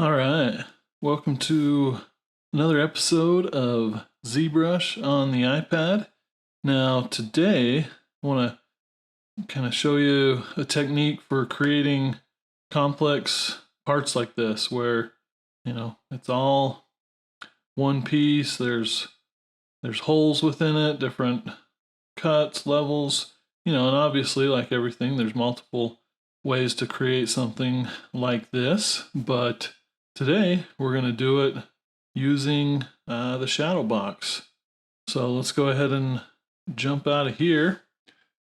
All right, welcome to another episode of ZBrush on the iPad. Now, today I want to kind of show you a technique for creating complex parts like this, where it's all one piece. There's holes within it, different cuts, levels, and obviously, like everything, there's multiple ways to create something like this, but today we're going to do it using the ShadowBox. So let's go ahead and jump out of here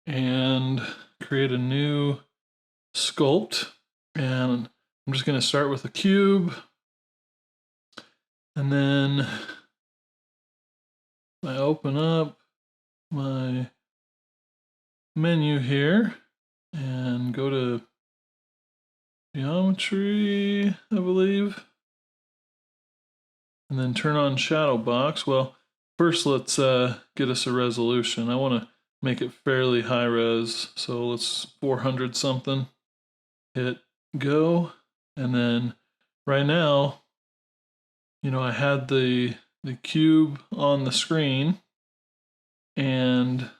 and create a new sculpt. And I'm just going to start with a cube, and then I open up my menu here and go to geometry, I believe, and then turn on ShadowBox. Well, first let's get us a resolution. I want to make it fairly high res, so let's 400 something. Hit go, and then right now, I had the cube on the screen, and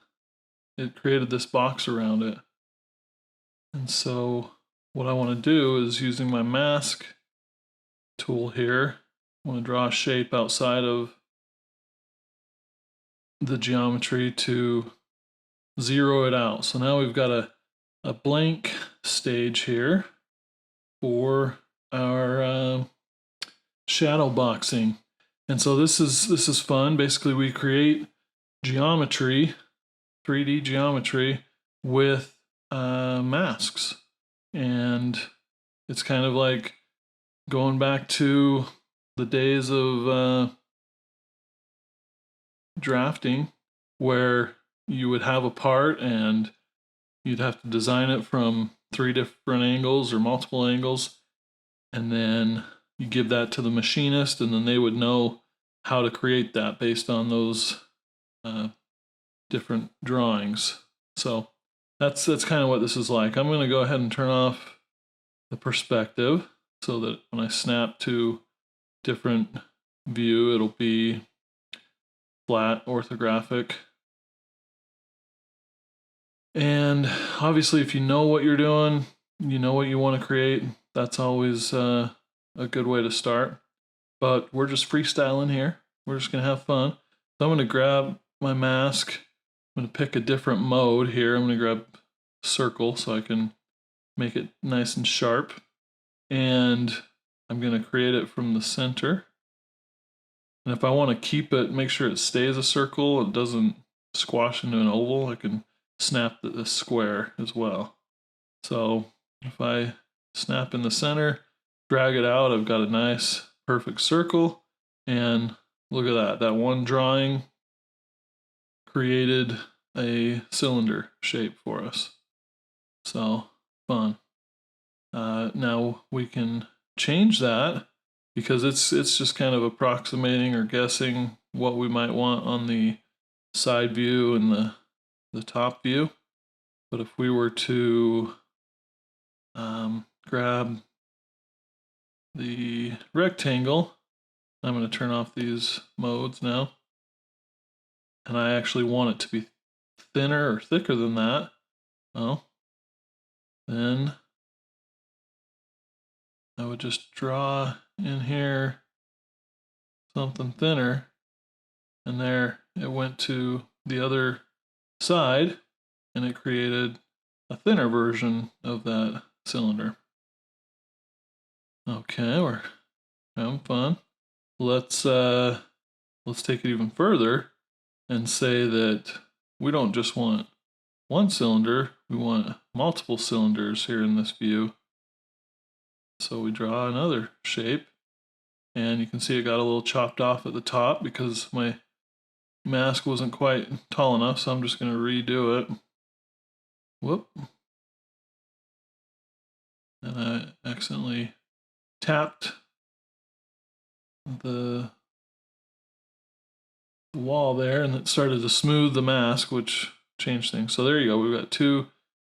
it created this box around it. And so what I want to do is, using my mask tool here, I want to draw a shape outside of the geometry to zero it out. So now we've got a blank stage here for our shadow boxing. And so this is fun. Basically, we create geometry, 3D geometry, with masks. And it's kind of like going back to the days of drafting, where you would have a part and you'd have to design it from 3 different angles or multiple angles, and then you give that to the machinist, and then they would know how to create that based on those different drawings. So that's kind of what this is like. I'm going to go ahead and turn off the perspective so that when I snap to different view, it'll be flat, orthographic. And obviously, if you know what you're doing, you know what you want to create, that's always a good way to start. But we're just freestyling here. We're just going to have fun. So I'm going to grab my mask. I'm going to pick a different mode here. I'm going to grab circle so I can make it nice and sharp. And I'm going to create it from the center. And if I want to keep it, make sure it stays a circle, it doesn't squash into an oval, I can snap the square as well. So if I snap in the center, drag it out, I've got a nice perfect circle. And look at that. That one drawing created a cylinder shape for us. So fun. Now we can change that, because it's just kind of approximating or guessing what we might want on the side view and the top view. But if we were to grab the rectangle, I'm going to turn off these modes now, and I actually want it to be thinner or thicker than that. Well, then I would just draw in here something thinner, and there it went to the other side, and it created a thinner version of that cylinder. Okay, we're having fun. Let's take it even further and say that we don't just want one cylinder, we want multiple cylinders here in this view. So we draw another shape, and you can see it got a little chopped off at the top because my mask wasn't quite tall enough, so I'm just going to redo it. Whoop. And I accidentally tapped the wall there, and it started to smooth the mask, which changed things. So there you go. We've got 2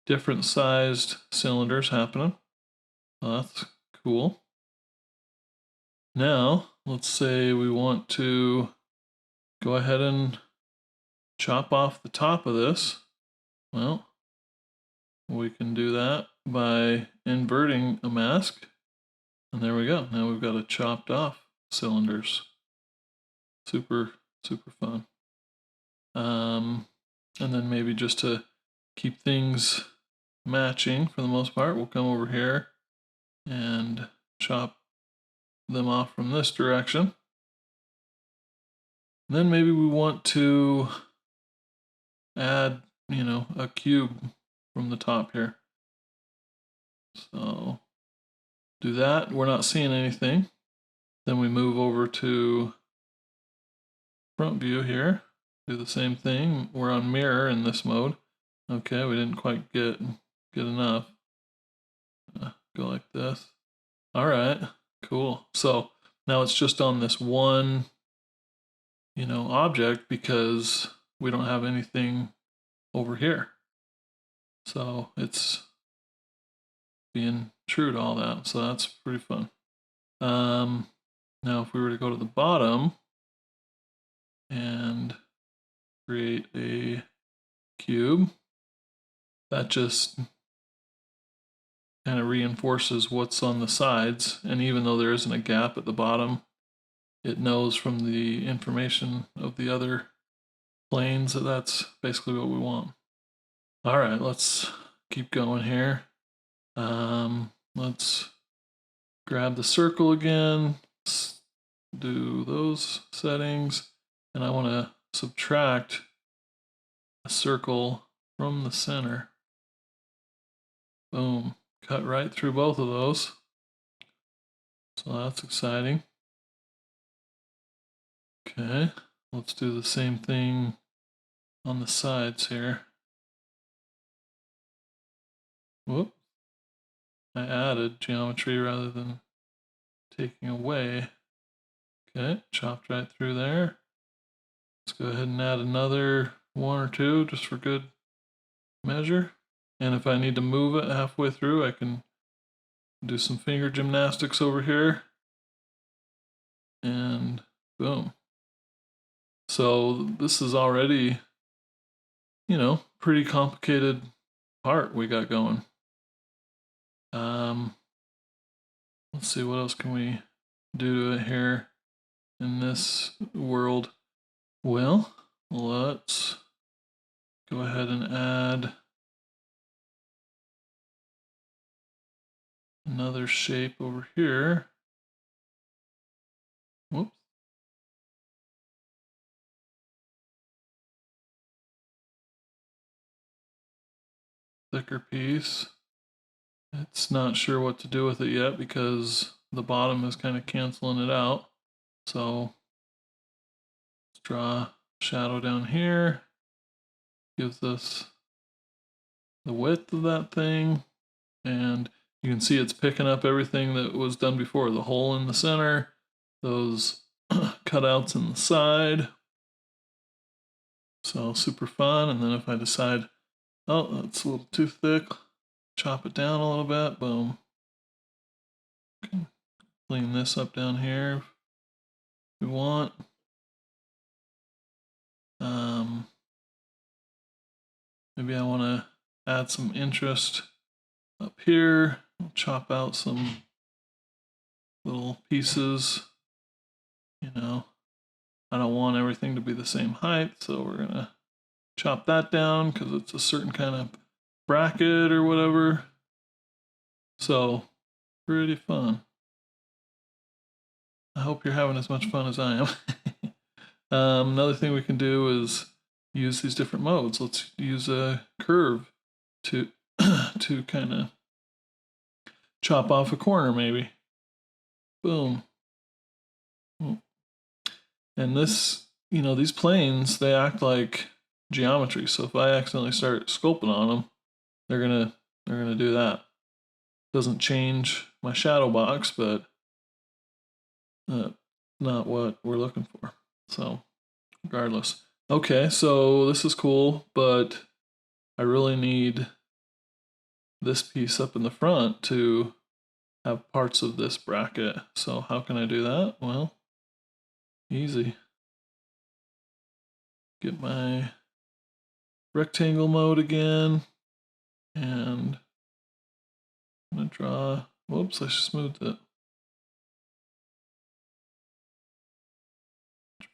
different sized cylinders happening. Well, that's cool. Now, let's say we want to go ahead and chop off the top of this. Well, we can do that by inverting a mask. And there we go. Now we've got a chopped off cylinders. Super, super fun. And then maybe just to keep things matching for the most part, we'll come over here and chop them off from this direction. And then maybe we want to add, a cube from the top here. So do that. We're not seeing anything. Then we move over to front view here. Do the same thing. We're on mirror in this mode. Okay, we didn't quite get enough. Go like this. All right, cool. So now it's just on this one, object because we don't have anything over here. So it's being true to all that. So that's pretty fun. Now if we were to go to the bottom and create a cube, that just kind of reinforces what's on the sides. And even though there isn't a gap at the bottom, it knows from the information of the other planes that that's basically what we want. All right, let's keep going here. Let's grab the circle again, do those settings, and I want to subtract a circle from the center. Boom, cut right through both of those. So that's exciting. Okay, let's do the same thing on the sides here. Whoop. I added geometry rather than taking away. Okay, chopped right through there. Let's go ahead and add another one or two just for good measure. And if I need to move it halfway through, I can do some finger gymnastics over here. And boom. So this is already, pretty complicated part we got going. Let's see, what else can we do to it here in this world? Well, let's go ahead and add another shape over here. Whoops. Thicker piece. It's not sure what to do with it yet because the bottom is kind of canceling it out. So let's draw a shadow down here. Gives us the width of that thing. And you can see it's picking up everything that was done before. The hole in the center, those cutouts in the side. So super fun. And then if I decide, oh, that's a little too thick, chop it down a little bit, boom. Okay. Clean this up down here if we want. Maybe I want to add some interest up here. I'll chop out some little pieces. I don't want everything to be the same height, so we're going to chop that down because it's a certain kind of bracket or whatever. So pretty fun. I hope you're having as much fun as I am. Another thing we can do is use these different modes. Let's use a curve to kind of chop off a corner maybe. Boom. And this, these planes, they act like geometry. So if I accidentally start sculpting on them, they're gonna do that. Doesn't change my shadow box, but not what we're looking for. So regardless. Okay, so this is cool, but I really need this piece up in the front to have parts of this bracket. So how can I do that? Well, easy. Get my rectangle mode again, and I'm gonna draw, whoops, I smoothed it.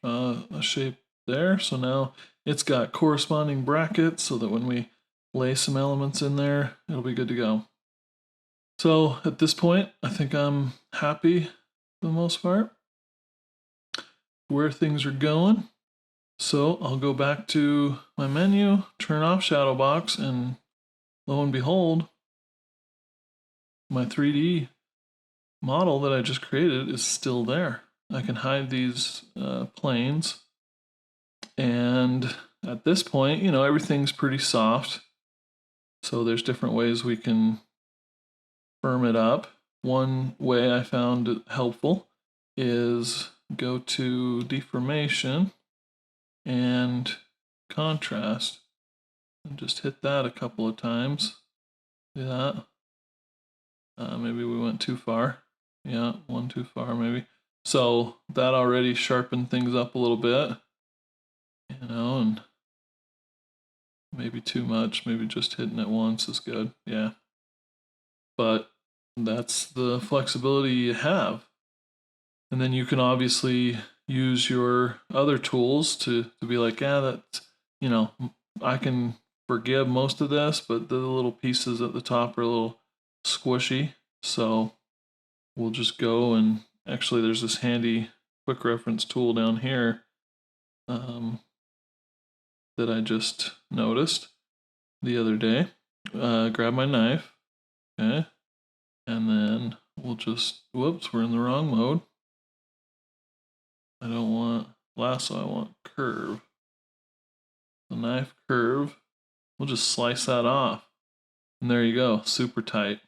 Draw a shape there, so now it's got corresponding brackets so that when we lay some elements in there, it'll be good to go. So at this point, I think I'm happy for the most part where things are going. So I'll go back to my menu, turn off ShadowBox, and lo and behold, my 3D model that I just created is still there. I can hide these planes, and at this point, you know, everything's pretty soft. So there's different ways we can firm it up. One way I found helpful is go to deformation and contrast and just hit that a couple of times. See that? Maybe we went too far. Yeah, one too far maybe. So that already sharpened things up a little bit, you know, and maybe too much. Maybe just hitting it once is good. Yeah. But that's the flexibility you have. And then you can obviously use your other tools to be like, yeah, that's, you know, I can forgive most of this, but the little pieces at the top are a little squishy. So we'll just go and actually there's this handy quick reference tool down here that I just noticed the other day. Grab my knife, okay, and then we'll just, whoops, we're in the wrong mode. I don't want lasso, I want curve. The knife curve, we'll just slice that off. And there you go, super tight.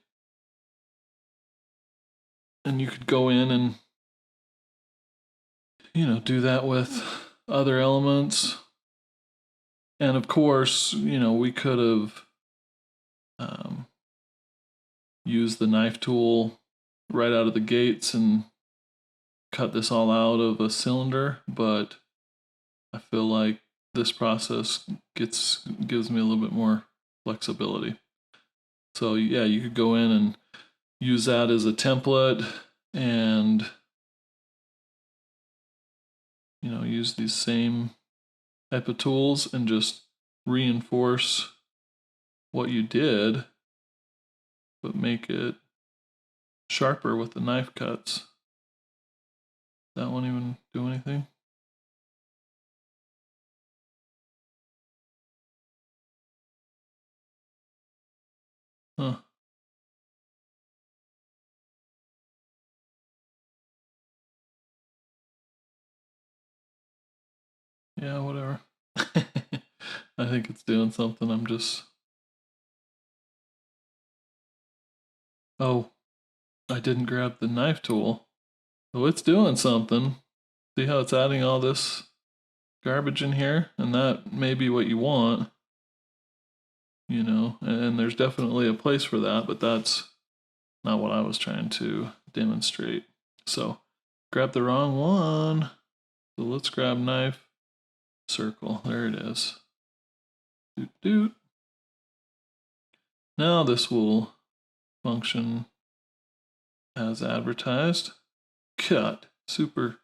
And you could go in and, you know, do that with other elements. And of course, you know, we could have used the knife tool right out of the gates and cut this all out of a cylinder, but I feel like this process gives me a little bit more flexibility. So yeah, you could go in and use that as a template and, you know, use these same type of tools and just reinforce what you did, but make it sharper with the knife cuts. That won't even do anything. Huh. Yeah, whatever. I think it's doing something. I'm just... Oh, I didn't grab the knife tool. So it's doing something. See how it's adding all this garbage in here? And that may be what you want, you know, and there's definitely a place for that, but that's not what I was trying to demonstrate. So grab the wrong one. So let's grab knife, circle. There it is. Doot doot. Now this will function as advertised. Cut. Super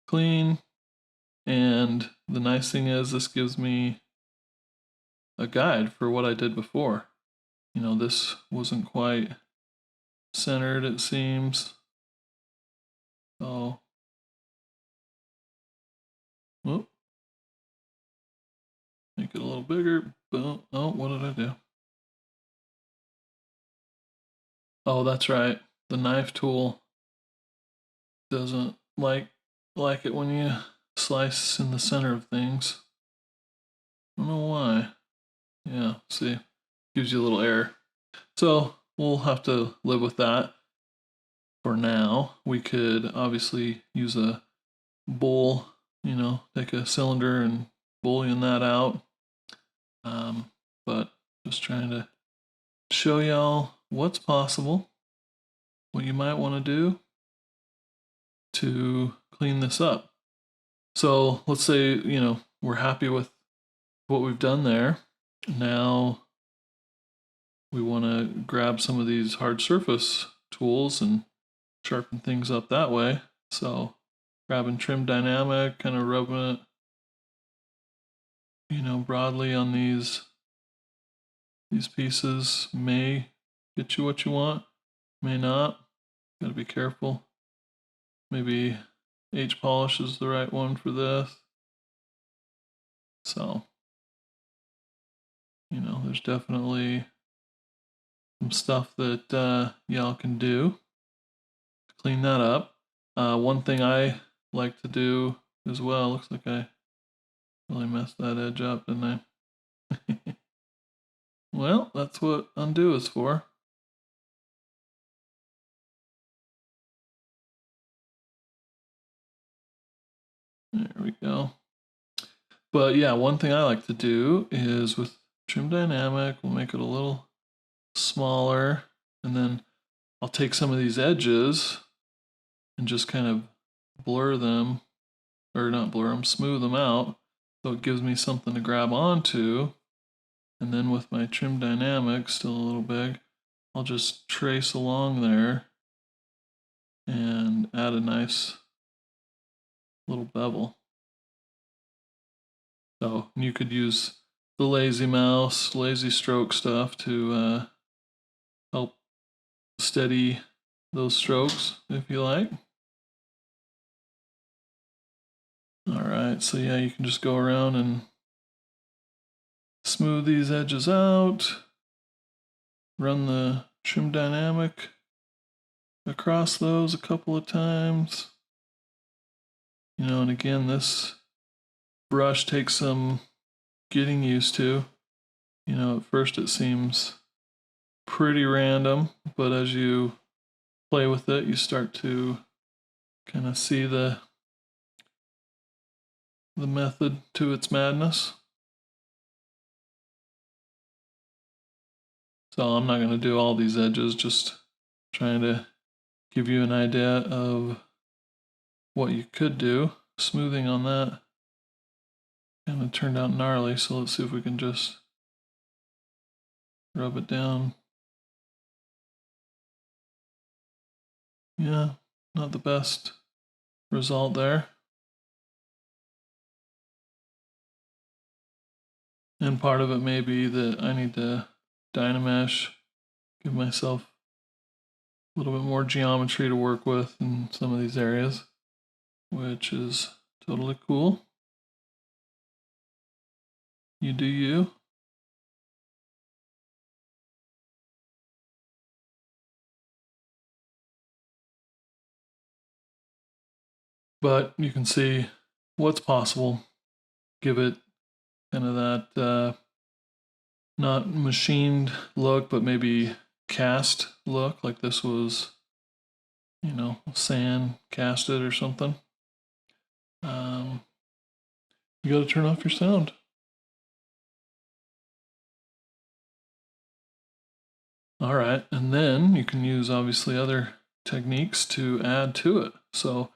clean. And the nice thing is this gives me a guide for what I did before. You know, this wasn't quite centered, it seems. So, whoop. Make it a little bigger. Boom. Oh, what did I do? Oh, that's right. The knife tool doesn't like it when you slice in the center of things. I don't know why. Yeah, see, gives you a little error. So we'll have to live with that for now. We could obviously use a bowl, you know, take a cylinder and boolean that out. But just trying to show y'all what's possible what you might want to do to clean this up. So let's say, we're happy with what we've done there. Now we want to grab some of these hard surface tools and sharpen things up that way. So grabbing trim dynamic, kind of rubbing it, broadly on these pieces may get you what you want, may not. Got to be careful. Maybe H polish is the right one for this. So, there's definitely some stuff that y'all can do to clean that up. One thing I like to do as well, looks like I really messed that edge up, didn't I? Well, that's what undo is for. There we go. But yeah, one thing I like to do is with trim dynamic, we'll make it a little smaller, and then I'll take some of these edges and just kind of blur them, or not blur them, smooth them out, so it gives me something to grab onto. And then with my trim dynamic, still a little big, I'll just trace along there and add a nice little bevel. So you could use the lazy mouse, lazy stroke stuff to help steady those strokes if you like. All right, so yeah, you can just go around and smooth these edges out, run the trim dynamic across those a couple of times. And again, this brush takes some getting used to. At first it seems pretty random, but as you play with it, you start to kind of see the method to its madness. So I'm not going to do all these edges, just trying to give you an idea of what you could do. Smoothing on that kind of turned out gnarly, so let's see if we can just rub it down. Yeah, not the best result there. And part of it may be that I need to Dynamesh, give myself a little bit more geometry to work with in some of these areas, which is totally cool. You do you. But you can see what's possible. Give it kind of that not machined look, but maybe cast look, like this was, sand casted or something. You got to turn off your sound. All right, and then you can use obviously other techniques to add to it. So if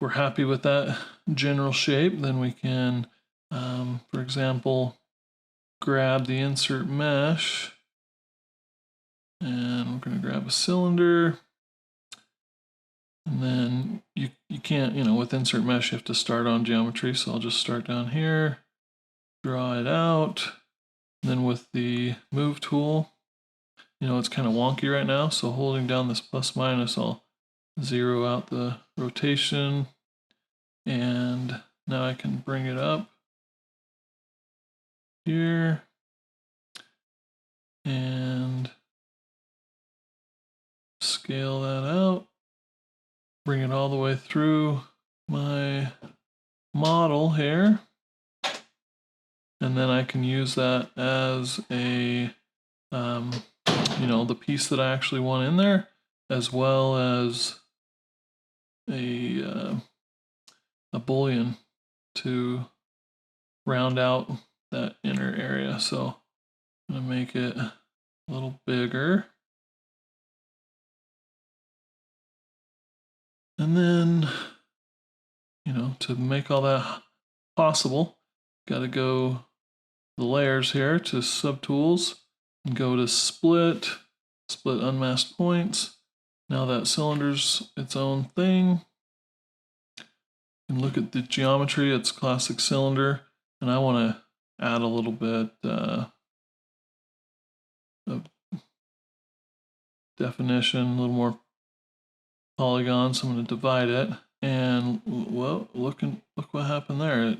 we're happy with that general shape, then we can, for example, grab the insert mesh, and we're going to grab a cylinder. And then you can't, with insert mesh, you have to start on geometry. So I'll just start down here, draw it out. And then with the move tool, it's kind of wonky right now. So holding down this plus minus, I'll zero out the rotation. And now I can bring it up here and scale that out. Bring it all the way through my model here. And then I can use that as a, the piece that I actually want in there, as well as a boolean to round out that inner area. So I'm going to make it a little bigger. And then, to make all that possible, got to go the layers here to subtools and go to split unmasked points. Now that cylinder's its own thing. And look at the geometry, it's classic cylinder. And I want to add a little bit of definition, a little more polygons. So I'm going to divide it. And well, look what happened there. It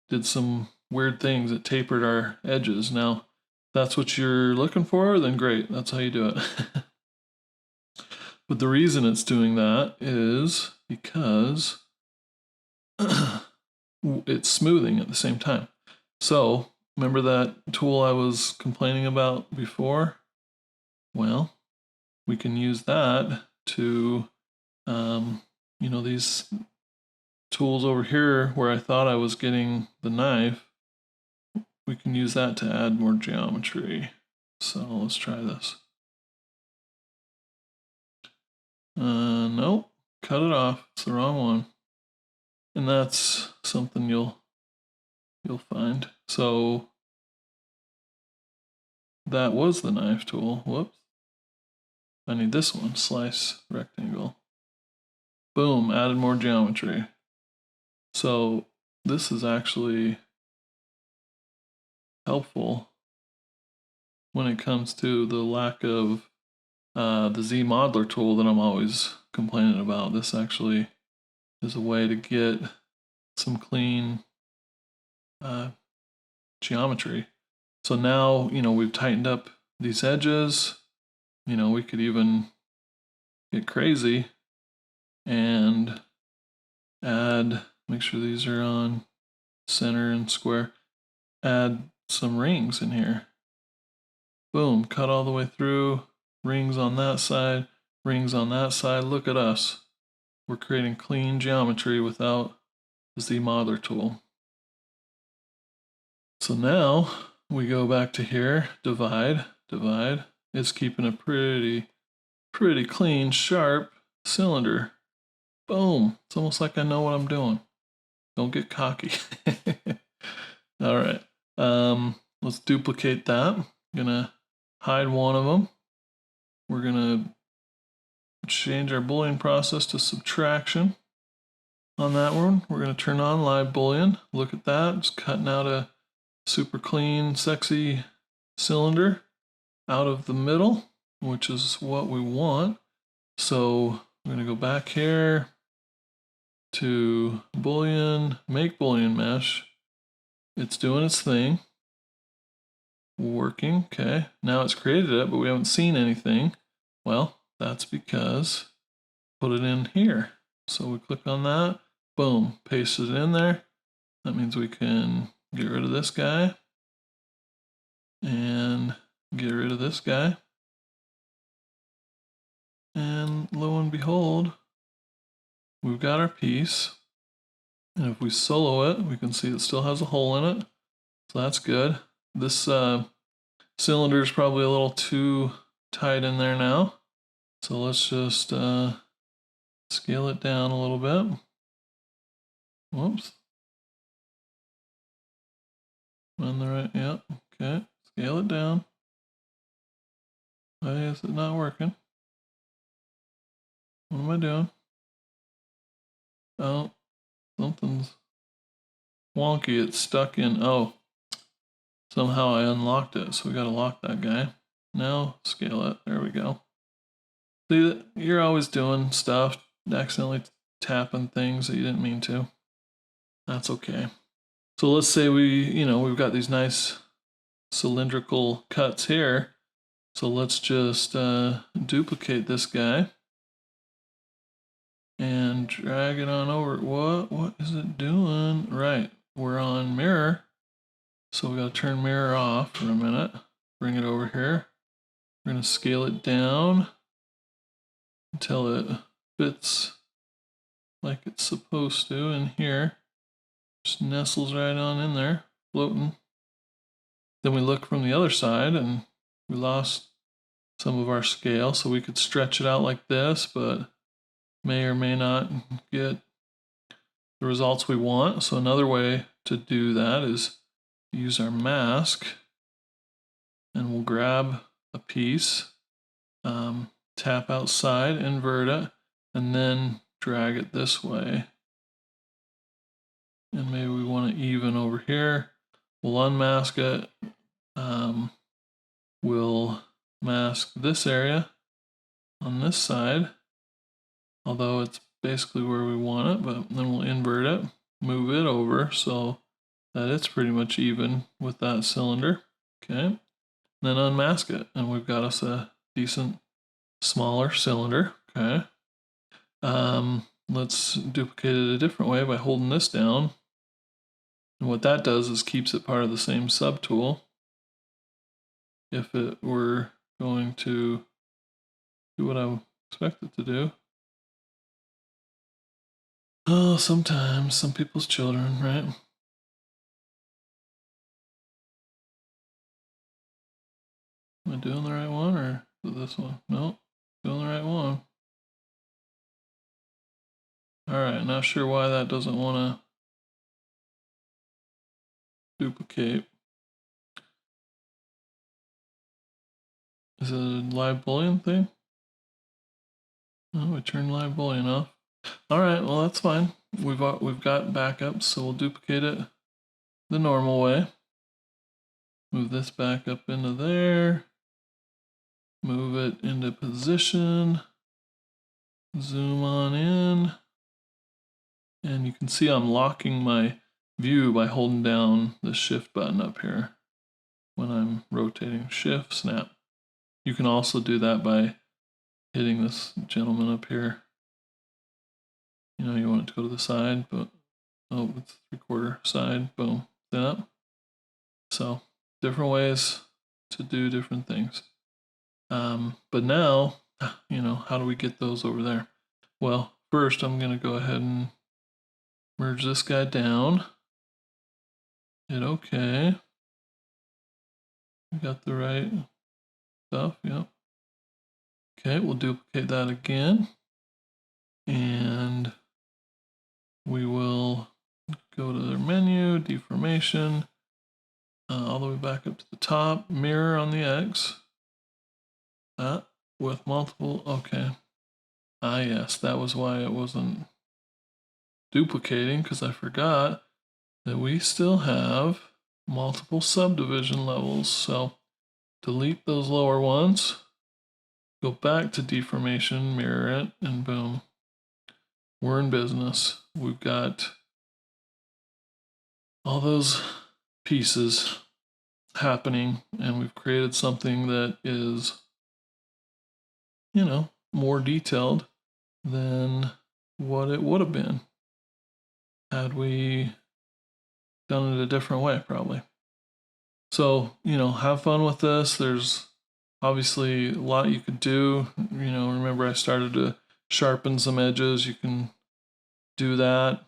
did some weird things. It tapered our edges. Now, if that's what you're looking for, then great. That's how you do it. But the reason it's doing that is because it's smoothing at the same time. So remember that tool I was complaining about before? Well, we can use that to, these tools over here where I thought I was getting the knife, we can use that to add more geometry. So let's try this. Nope, cut it off. It's the wrong one. And that's something you'll find. So that was the knife tool. Whoops. I need this one, slice rectangle. Boom, added more geometry. So this is actually helpful when it comes to the lack of the Z modeler tool that I'm always complaining about. This actually is a way to get some clean geometry. So now, we've tightened up these edges. We could even get crazy and add, make sure these are on center and square, add some rings in here. Boom, cut all the way through, rings on that side, rings on that side. Look at us. We're creating clean geometry without the Z modeler tool. So now we go back to here, divide. It's keeping a pretty clean, sharp cylinder. Boom. It's almost like I know what I'm doing. Don't get cocky. All right. Let's duplicate that. I'm gonna hide one of them. We're gonna change our boolean process to subtraction. On that one, we're gonna turn on live boolean. Look at that. It's cutting out a super clean, sexy cylinder out of the middle, which is what we want. So we're gonna go back here to boolean, make boolean mesh. It's doing its thing. Working, okay. Now it's created it, but we haven't seen anything. Well, that's because put it in here. So we click on that, boom, paste it in there. That means we can get rid of this guy and get rid of this guy. And lo and behold, we've got our piece. And if we solo it, we can see it still has a hole in it. So that's good. This cylinder is probably a little too tight in there now. So let's just scale it down a little bit. Whoops. On the right, yeah, okay. Scale it down. Why is it not working? What am I doing? Oh, something's wonky. It's stuck in, oh, somehow I unlocked it. So we got to lock that guy. Now scale it. There we go. See, you're always doing stuff, accidentally tapping things that you didn't mean to. That's okay. So let's say we've got these nice cylindrical cuts here. So let's just duplicate this guy and drag it on over. What is it doing? Right, we're on mirror. So we got to turn mirror off for a minute. Bring it over here. We're going to scale it down until it fits like it's supposed to in here. Just nestles right on in there, floating. Then we look from the other side and we lost some of our scale, so we could stretch it out like this, but may or may not get the results we want. So another way to do that is use our mask, and we'll grab a piece, tap outside, invert it, and then drag it this way. And maybe we want to even over here. We'll unmask it. We'll mask this area on this side, although it's basically where we want it, but then we'll invert it, move it over so that it's pretty much even with that cylinder. Okay, then unmask it, and we've got us a decent smaller cylinder. Okay, let's duplicate it a different way by holding this down, and what that does is keeps it part of the same subtool. If it were going to do what I expect it to do. Oh, sometimes, some people's children, right? Am I doing the right one, or is it this one? Nope, doing the right one. Alright, not sure why that doesn't want to duplicate. Is it a live boolean thing? Oh, we turned live boolean off. Alright, well that's fine. We've got backups, so we'll duplicate it the normal way. Move this back up into there. Move it into position. Zoom on in. And you can see I'm locking my view by holding down the shift button up here when I'm rotating. Shift, snap. You can also do that by hitting this gentleman up here. You know, you want it to go to the side, but oh, it's 3/4 side, boom, that. So different ways to do different things. But now, you know, how do we get those over there? Well, first I'm going to go ahead and merge this guy down. Hit OK. We got the right stuff, yep. Okay, we'll duplicate that again. And we will go to their menu, deformation, all the way back up to the top, mirror on the X. That with multiple, okay. Ah, yes, that was why it wasn't duplicating, because I forgot that we still have multiple subdivision levels. So delete those lower ones, go back to deformation, mirror it, and boom. We're in business. We've got all those pieces happening, and we've created something that is, you know, more detailed than what it would have been had we done it a different way, probably. So, you know, have fun with this. There's obviously a lot you could do. You know, remember I started to sharpen some edges. You can do that,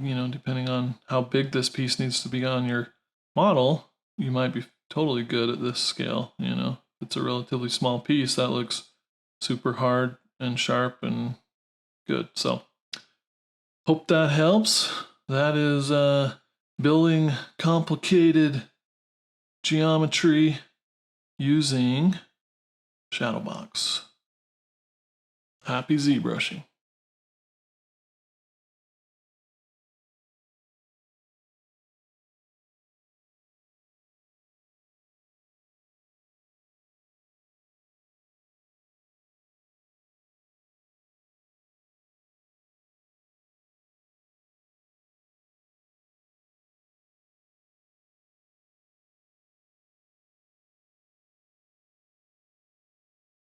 you know, depending on how big this piece needs to be on your model. You might be totally good at this scale, you know. If it's a relatively small piece, that looks super hard and sharp and good. So hope that helps. That is building complicated geometry using ShadowBox. Happy ZBrushing.